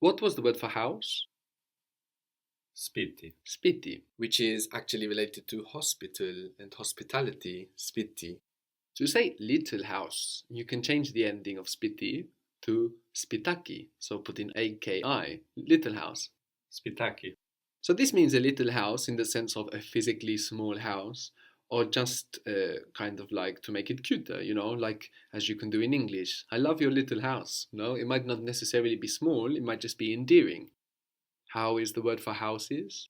What was the word for house? Spiti. Spiti, which is actually related to hospital and hospitality, spiti. To say little house, you can change the ending of spiti to spitaki, so put in AKI, little house. Spitaki. So this means a little house in the sense of a physically small house, or just kind of like to make it cuter, like as you can do in English. I love your little house. No, it might not necessarily be small, it might just be endearing. How is the word for houses?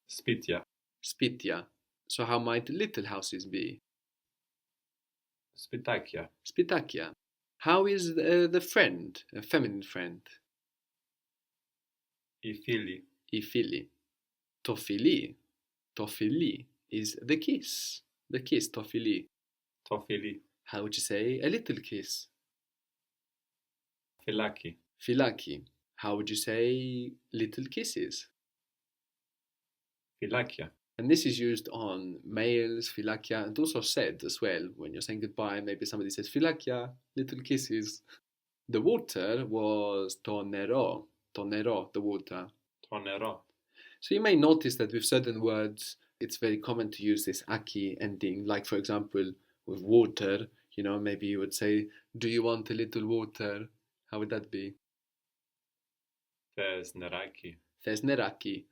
Spitja. Spitja. So how might little houses be? Spitakia. Spitakia. How is the friend, a feminine friend? Ifili. Ifili. Tofili. Tofili is the kiss. The kiss, tofili. Tofili. How would you say a little kiss? Filaki. Filaki. How would you say little kisses? Filakia. And this is used on males, filakia, and also said as well when you're saying goodbye. Maybe somebody says filakia, little kisses. The water was tonero, tonero, the water. Tonero. So you may notice that with certain words, it's very common to use this aki ending. Like for example, with water, maybe you would say, "Do you want a little water?" How would that be? Thes neraki. There's neraki.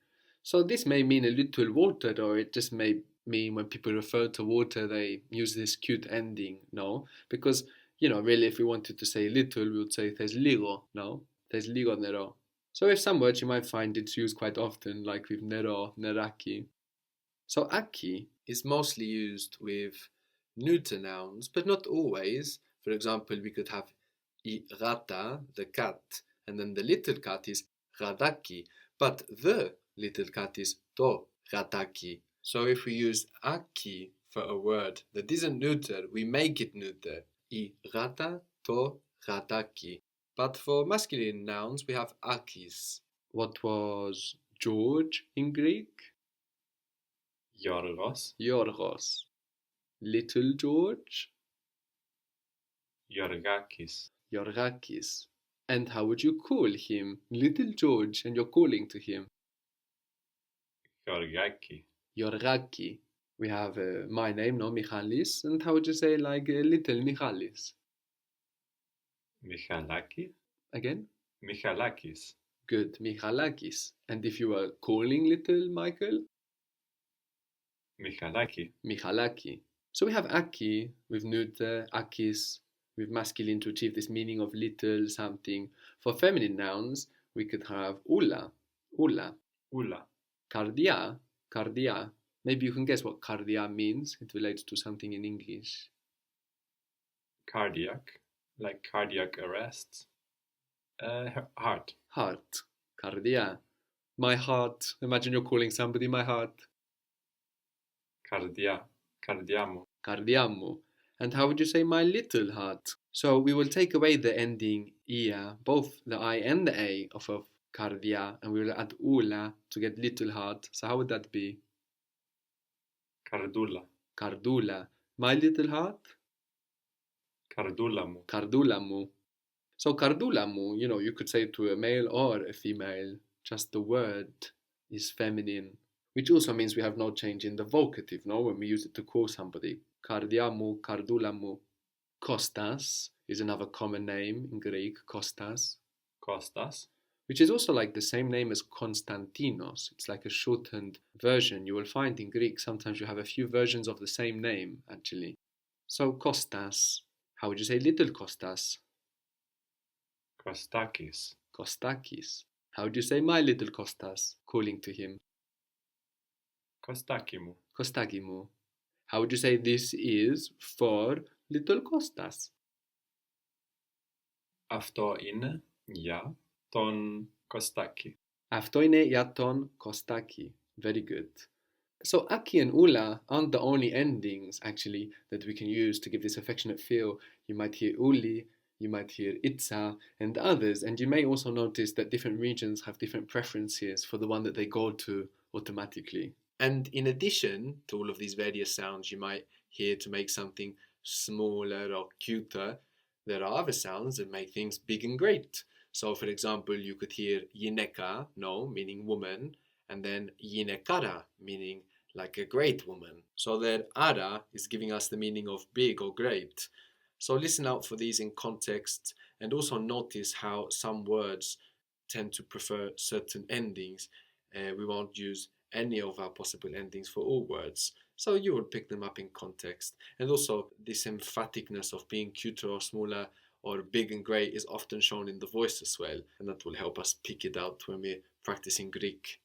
So this may mean a little water, or it just may mean when people refer to water, they use this cute ending, no? Because, really, if we wanted to say little, we would say there's ligo, no? There's ligo nero. So with some words, you might find it's used quite often, like with nero, neraki. So aki is mostly used with neuter nouns, but not always. For example, we could have I rata, the cat, and then the little cat is radaki, but the little cat is to rataki. So if we use aki for a word that isn't neuter, we make it neuter. I rata, to rataki. But for masculine nouns, we have akis. What was George in Greek? Yorgos. Yorgos. Little George? Yorgakis. Yorgakis. And how would you call him? Little George, and you're calling to him. Yorgaki. Yorgaki. We have my name, no, Michalis. And how would you say like little Michalis? Michalaki. Again? Michalakis. Good, Michalakis. And if you were calling little Michael? Michalaki. Michalaki. So we have aki with neuter, akis with masculine to achieve this meaning of little something. For feminine nouns, we could have ula, ula. Ula. Cardia, cardia. Maybe you can guess what cardia means. It relates to something in English. Cardiac. Like cardiac arrests. Heart. Heart, cardia. My heart. Imagine you're calling somebody my heart. Cardia. Cardiamo. Cardiamo. And how would you say my little heart? So we will take away the ending ia, both the I and the A of cardia, and we will add ula to get little heart. So how would that be? Cardula. Cardula. My little heart? Cardulamu. Cardulamu. So cardulamu, you could say it to a male or a female. Just the word is feminine, which also means we have no change in the vocative, no? When we use it to call somebody. Cardiamu, cardulamu. Kostas is another common name in Greek, Kostas. Kostas. Which is also like the same name as Konstantinos. It's like a shortened version. You will find in Greek sometimes you have a few versions of the same name, actually. So Kostas. How would you say little Kostas? Kostakis. Kostakis. How would you say my little Kostas, calling to him? Kostakimu. Kostakimu. How would you say this is for little Kostas? Αυτό είναι για τον Kostaki. Αυτό είναι για τον Kostaki. Very good. So aki and ula aren't the only endings actually that we can use to give this affectionate feel. You might hear uli, you might hear itza, and others, and you may also notice that different regions have different preferences for the one that they go to automatically. And in addition to all of these various sounds you might hear to make something smaller or cuter, there are other sounds that make things big and great. So, for example, you could hear Yineka, no, meaning woman, and then Yinekara, meaning like a great woman. So that ara is giving us the meaning of big or great. So listen out for these in context, and also notice how some words tend to prefer certain endings. We won't use any of our possible endings for all words. So you will pick them up in context. And also this emphaticness of being cuter or smaller or big and great is often shown in the voice as well. And that will help us pick it out when we're practicing Greek.